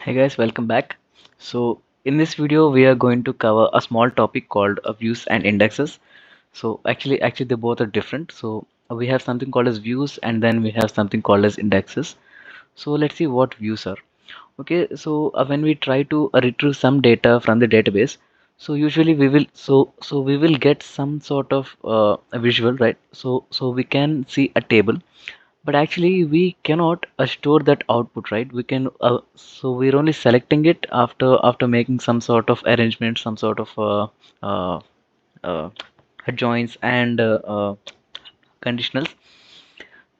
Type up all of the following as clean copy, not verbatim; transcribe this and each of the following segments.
Hey guys, welcome back. So in this video we are going to cover a small topic called views and indexes. So actually they both are different. So we have something called as views and then we have something called as indexes. So let's see what views are. Okay, so when we try to retrieve some data from the database, so usually we will get some sort of a visual, right? So we can see a table, but actually we cannot store that output, right? We can so we're only selecting it after making some sort of arrangement, some sort of uh, uh, joins and conditionals.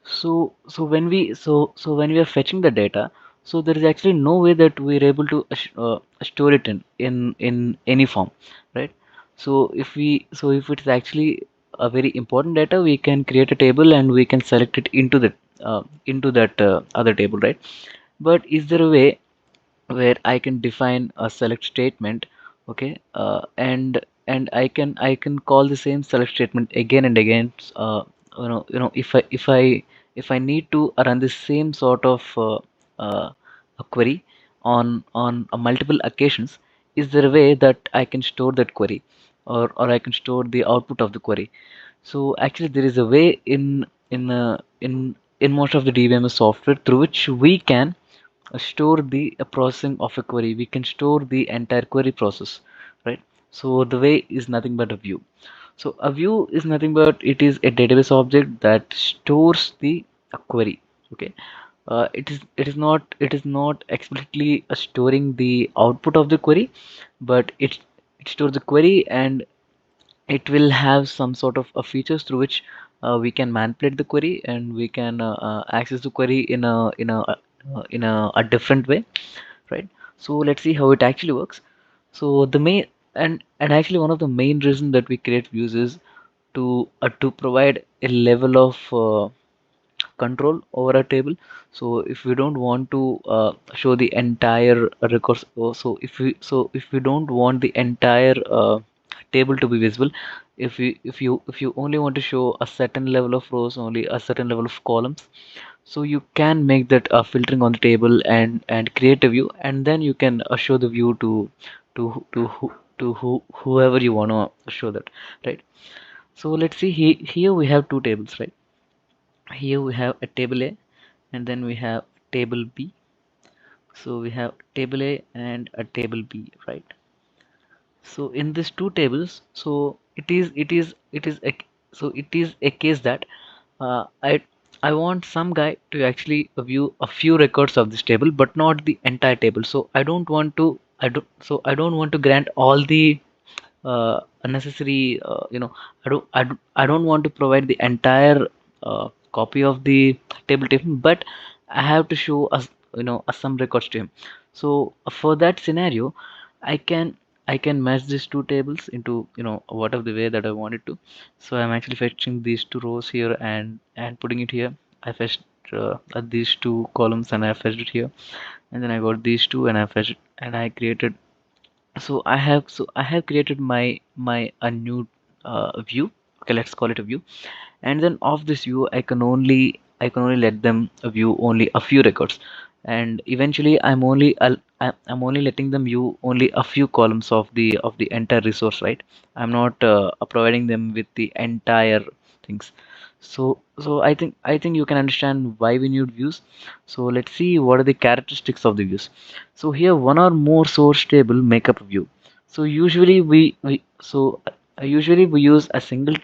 So when we are fetching the data, so there is actually no way that we're able to store it in any form, right? So if it's actually a very important data, we can create a table and we can select it into that other table, right? But is there a way where I can define a select statement, okay, and I can call the same select statement again and again, if I need to run the same sort of a query on multiple occasions, is there a way that I can store that query, or I can store the output of the query? So actually there is a way in most of the DBMS software through which we can store the processing of a query. We can store the entire query process, right? So the way is nothing but a view. So a view is nothing but it is a database object that stores the query. Okay, it is not explicitly storing the output of the query, but it stores the query, and it will have some sort of features through which we can manipulate the query, and we can access the query in a different way, right? So let's see how it actually works. So the main and actually one of the main reason that we create views is to provide a level of control over a table. So if we don't want to show the entire records, so if we don't want the entire table to be visible, if you only want to show a certain level of rows, only a certain level of columns, so you can make that filtering on the table and create a view, and then you can show the view to whoever you want to show that, right? So let's see, here we have two tables, right? Here we have a table A and then we have table B. So we have table A and a table B, right? So in these two tables, so it is a case that uh, I I want some guy to actually view a few records of this table, but not the entire table. So I don't want to grant all the unnecessary, I don't want to provide the entire copy of the table to him, but I have to show us, some records to him. So for that scenario, I can I can match these two tables into, whatever the way that I want it to. So I'm actually fetching these two rows here and putting it here. I fetched these two columns and I fetched it here, and then I got these two and I fetched it, and I created. So I have created my a new view. Okay, let's call it a view. And then of this view, I can only let them view only a few records, and eventually I'm only letting them view only a few columns of the entire resource, right? I'm not providing them with the entire things. So I think you can understand why we need views. So let's see what are the characteristics of the views. So here one or more source table make up a view. So usually we use a single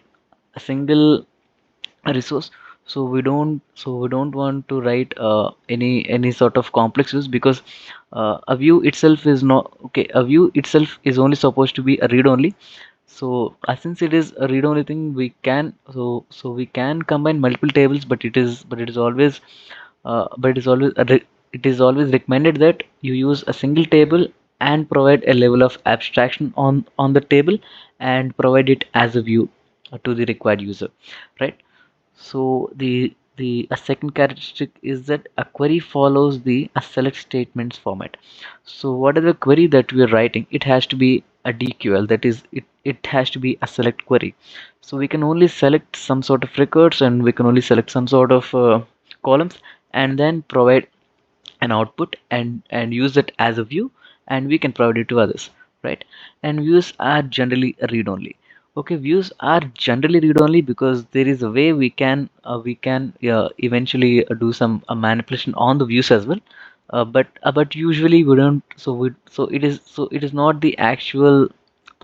resource. So we don't want to write any sort of complex views, because a view itself is not okay. A view itself is only supposed to be a read only. So since it is a read only thing, we can combine multiple tables, it is always recommended that you use a single table and provide a level of abstraction on the table, and provide it as a view to the required user, right? So the a second characteristic is that a query follows the a select statements format. So whatever query that we are writing, it has to be a DQL, that is, it has to be a select query. So we can only select some sort of records, and we can only select some sort of columns, and then provide an output and use it as a view, and we can provide it to others, right? And views are generally read only. Okay, views are generally read only because there is a way we can eventually do some manipulation on the views as well, but usually we don't. So it is not the actual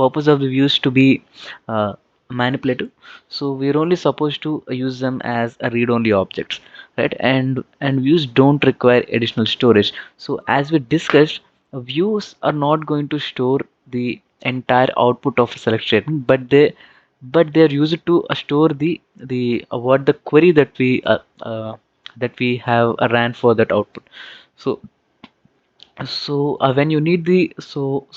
purpose of the views to be uh, manipulative. So we're only supposed to use them as a read-only objects, right? And views don't require additional storage. So as we discussed, views are not going to store the entire output of a select statement, but they're used to store the what the query that we have ran for that output. So when you need the so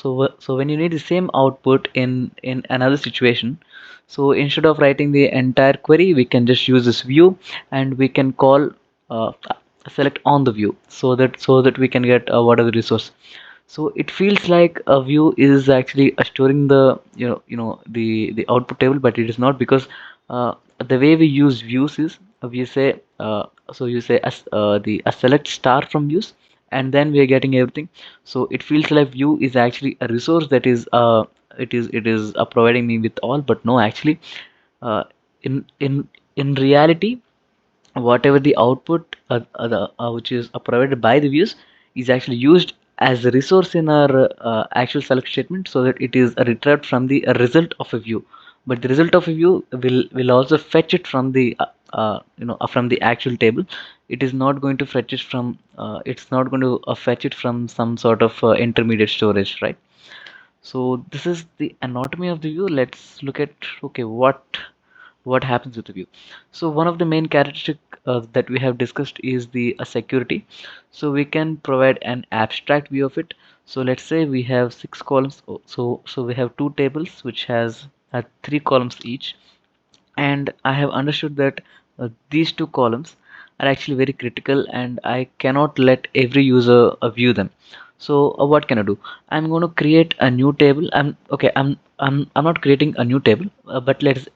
when you need the same output in another situation, so instead of writing the entire query, we can just use this view, and we can call uh, select on the view, so that we can get whatever resource. So it feels like a view is actually storing the the output table, but it is not, because the way we use views is we say you say as the a select star from views, and then we are getting everything. So it feels like view is actually a resource that is it is providing me with all, but no, actually, uh, in reality, whatever the output which is provided by the views is actually used as a resource in our actual select statement, so that it is retrieved from the result of a view. But the result of a view will also fetch it from the from the actual table. It is not going to fetch it from it's not going to fetch it from some sort of intermediate storage, right? So this is the anatomy of the view. Let's look at, okay, what happens with the view. So one of the main characteristic that we have discussed is the security. So we can provide an abstract view of it. So let's say we have 6 columns. So we have two tables which has 3 columns each, and I have understood that these 2 columns are actually very critical, and I cannot let every user view them. So what can I do? I'm going to create a new table. I'm not creating a new table, but let's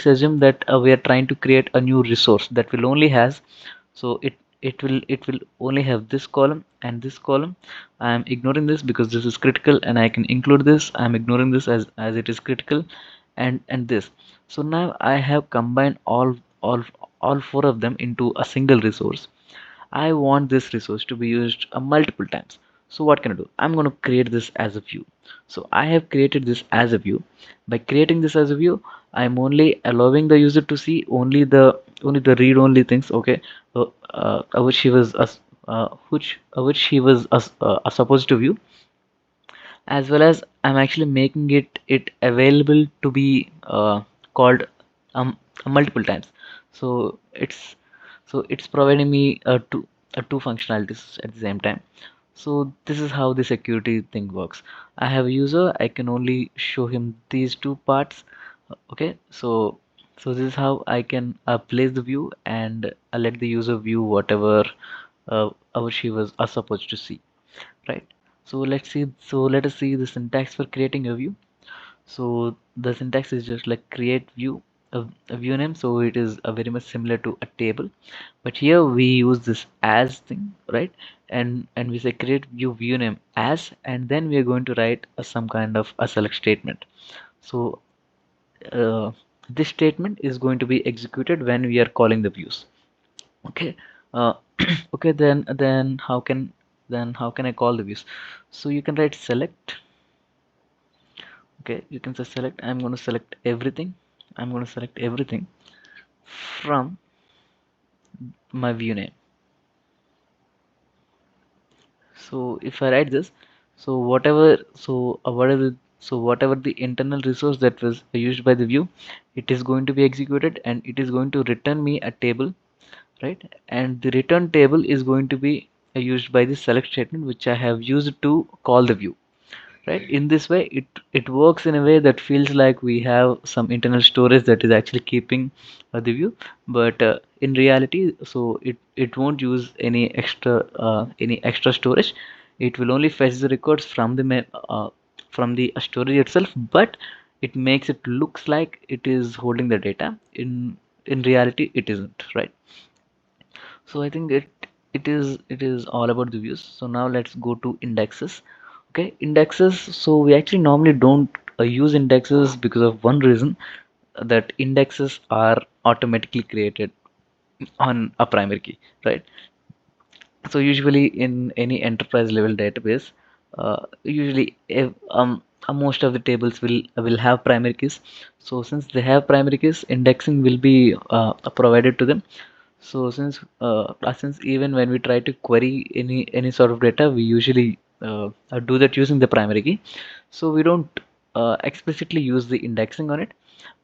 assume that we are trying to create a new resource that will only has, so it will only have this column and this column. I'm ignoring this because this is critical, and I can include this. I'm ignoring this as it is critical, and this. So now I have combined all four of them into a single resource. I want this resource to be used multiple times. So what can I do? I'm going to create this as a view. So I have created this as a view. By creating this as a view, I'm only allowing the user to see only the read only things. Okay, which he was which he was supposed to view, as well as I'm actually making it available to be called multiple times. So it's providing me two functionalities at the same time. So this is how the security thing works. I have a user, I can only show him these two parts. Okay, so this is how I can place the view, and let the user view whatever she was supposed to see, right? So let us see the syntax for creating a view. So the syntax is just like create view, a view name. So it is very much similar to a table, but here we use this as thing, right? And we say create view name as, and then we are going to write some kind of a select statement. So uh, this statement is going to be executed when we are calling the views. Okay. uh, okay, then how can I call the views? So you can write select. Okay, you can say select. I'm going to select everything. I'm going to select everything from my view name. So if I write this, so whatever the internal resource that was used by the view, it is going to be executed, and it is going to return me a table, right? And the return table is going to be used by the select statement which I have used to call the view, right? In this way, it works in a way that feels like we have some internal storage that is actually keeping the view, but in reality, so it won't use any extra storage. It will only fetch the records from from the storage itself, but it makes it looks like it is holding the data. In reality, it isn't, right? So I think it is all about the views. So now let's go to indexes. Okay, indexes. So we actually normally don't use indexes because of one reason, that indexes are automatically created on a primary key, right? So usually in any enterprise level database, usually if, most of the tables will have primary keys. So since they have primary keys, indexing will be provided to them. So since even when we try to query any sort of data, we usually do that using the primary key. So we don't explicitly use the indexing on it.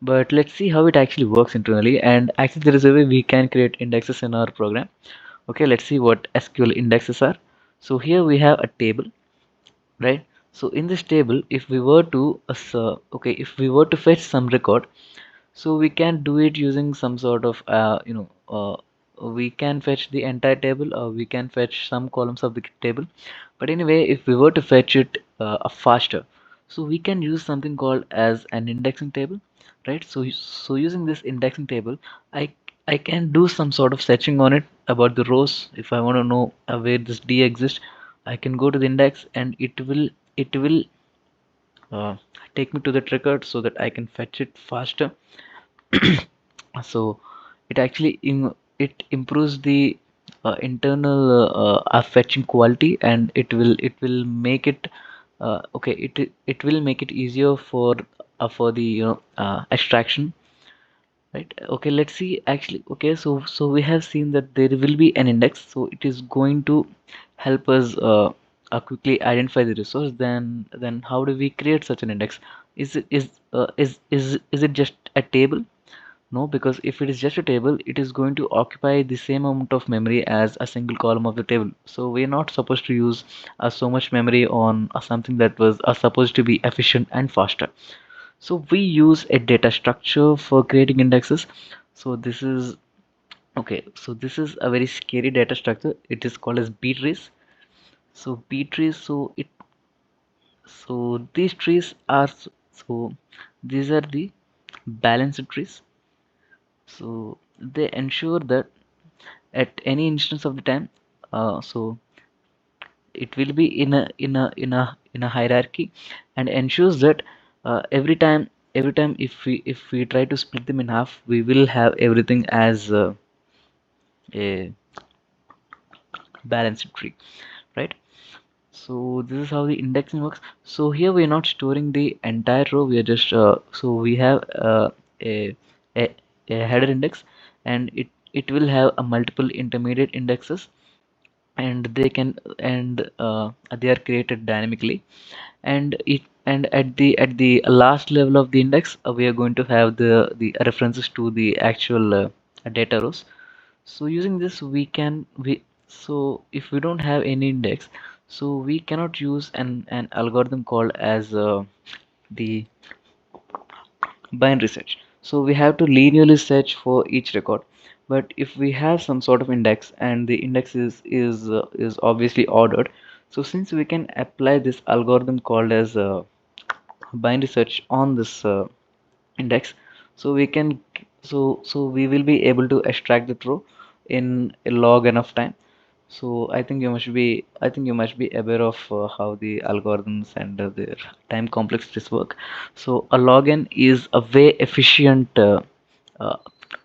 But let's see how it actually works internally. And actually, there is a way we can create indexes in our program. Okay, let's see what SQL indexes are. So here we have a table, right? So in this table, if we were to okay, if we were to fetch some record, so we can do it using some sort of we can fetch the entire table, or we can fetch some columns of the table. But anyway, if we were to fetch it faster, so we can use something called as an indexing table, right? So using this indexing table, i I can do some sort of searching on it about the rows. If I want to know where this d exists, I can go to the index, and it will uh, take me to that record so that I can fetch it faster. So it actually it improves the internal fetching quality, and it will make it okay, it will make it easier for the extraction, right? Okay, let's see actually. Okay, so we have seen that there will be an index, so it is going to help us quickly identify the resource. Then how do we create such an index? Is it just a table? No, because if it is just a table, it is going to occupy the same amount of memory as a single column of the table. So we are not supposed to use so much memory on something that was supposed to be efficient and faster. So we use a data structure for creating indexes. So this is okay. So this is a very scary data structure. It is called as B trees. So B trees. So these trees are so these are the balanced trees. So they ensure that at any instance of the time, so it will be in a hierarchy, and ensures that every time if we try to split them in half, we will have everything as a balanced tree, right? So this is how the indexing works. So here we are not storing the entire row, we are just so we have a, a a header index, and it will have a multiple intermediate indexes, and they are created dynamically. And at the last level of the index, we are going to have the references to the actual data rows. So using this, we so if we don't have any index, so we cannot use an algorithm called as the binary search. So we have to linearly search for each record. But if we have some sort of index, and the index is obviously ordered, so since we can apply this algorithm called as binary search on this index, so we can so we will be able to extract the row in a log enough time. So I think you must be aware of how the algorithms and their time complexities work. So a log n is a way efficient uh,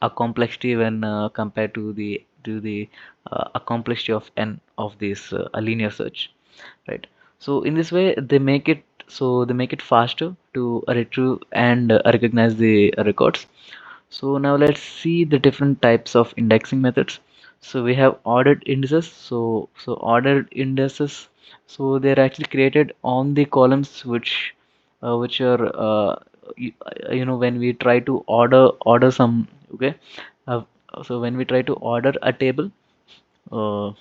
a complexity when compared to the a complexity of n of this a linear search, right? So in this way, they make it faster to retrieve and recognize the records. So now let's see the different types of indexing methods. So we have ordered indices. So ordered indices, so they're actually created on the columns which are when we try to order some. Okay, uh, so when we try to order a table uh,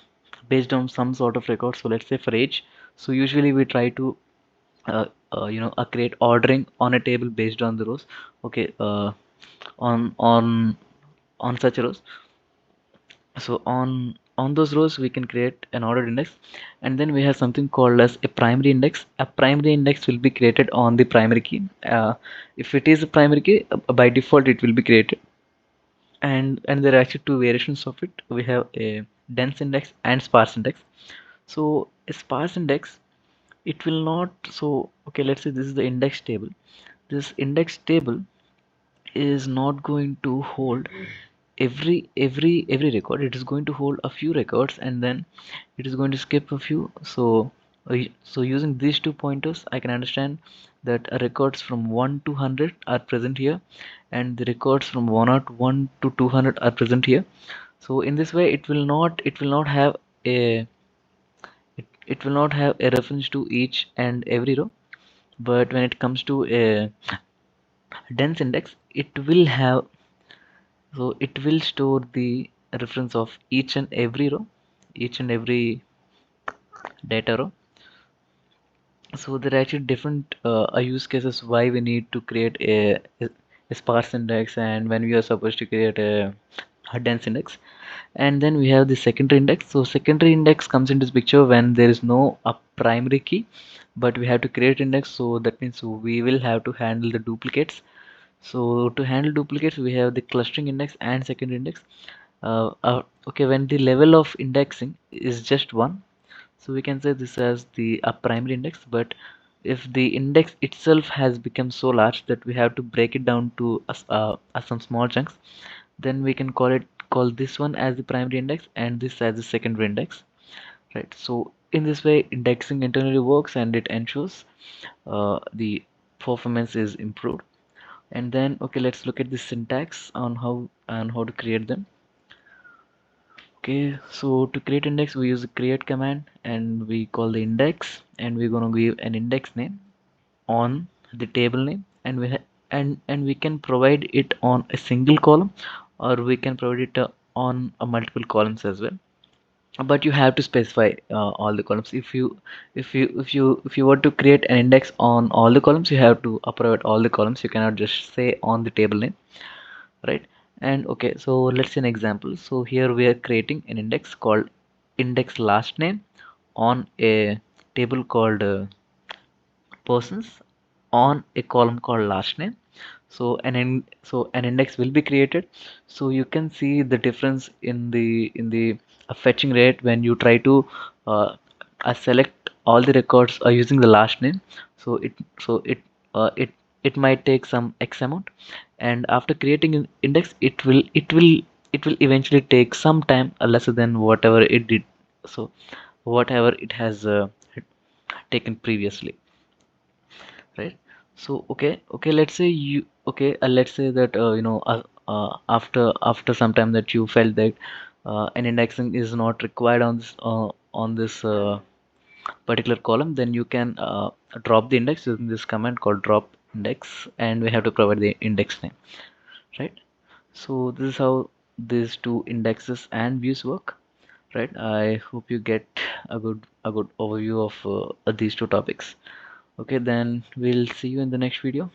based on some sort of record. So let's say for age, so usually we try to create ordering on a table based on the rows. Okay, on such rows. So on those rows, we can create an ordered index. And then we have something called as a primary index. A primary index will be created on the primary key. If it is a primary key, by default it will be created. And there are actually two variations of it. We have a dense index and sparse index. So a sparse index, it will not, so okay, let's say this is the index table. This index table is not going to hold every record. It is going to hold a few records and then it is going to skip a few. So so using these two pointers I can understand that records from 1 to 100 are present here and the records from 101 to 200 are present here. So in this way it will not have a it will not have a reference to each and every row. But when it comes to a dense index, it will have, so it will store the reference of each and every row, each and every data row. So there are actually different use cases why we need to create a sparse index and when we are supposed to create a dense index. And then we have the secondary index. So secondary index comes into this picture when there is no a primary key, but we have to create index. So that means we will have to handle the duplicates. So to handle duplicates, we have the clustering index and secondary index. Okay, when the level of indexing is just one, so we can say this as the a primary index. But if the index itself has become so large that we have to break it down to some small chunks, then we can call this one as the primary index and this as the secondary index, right? So in this way, indexing internally works and it ensures the performance is improved. And then okay, let's look at the syntax on how to create them. Okay, so to create index we use the create command and we call the index and we're going to give an index name on the table name and and we can provide it on a single column or we can provide it on a multiple columns as well. But you have to specify all the columns. If you want to create an index on all the columns, you have to provide all the columns. You cannot just say on the table name, right? And okay, so let's see an example. So here we are creating an index called index last name on a table called persons on a column called last name. So an index will be created. So you can see the difference in the fetching rate when you try to select all the records using the last name. So it might take some x amount, and after creating an index it will eventually take some time lesser than whatever it did, so whatever it has taken previously, right? So okay, let's say let's say that after some time that you felt that an indexing is not required on this particular column, then you can drop the index using this command called drop index and we have to provide the index name, right? So this is how these two indexes and views work, right? I hope you get a good overview of these two topics. Okay, then we'll see you in the next video.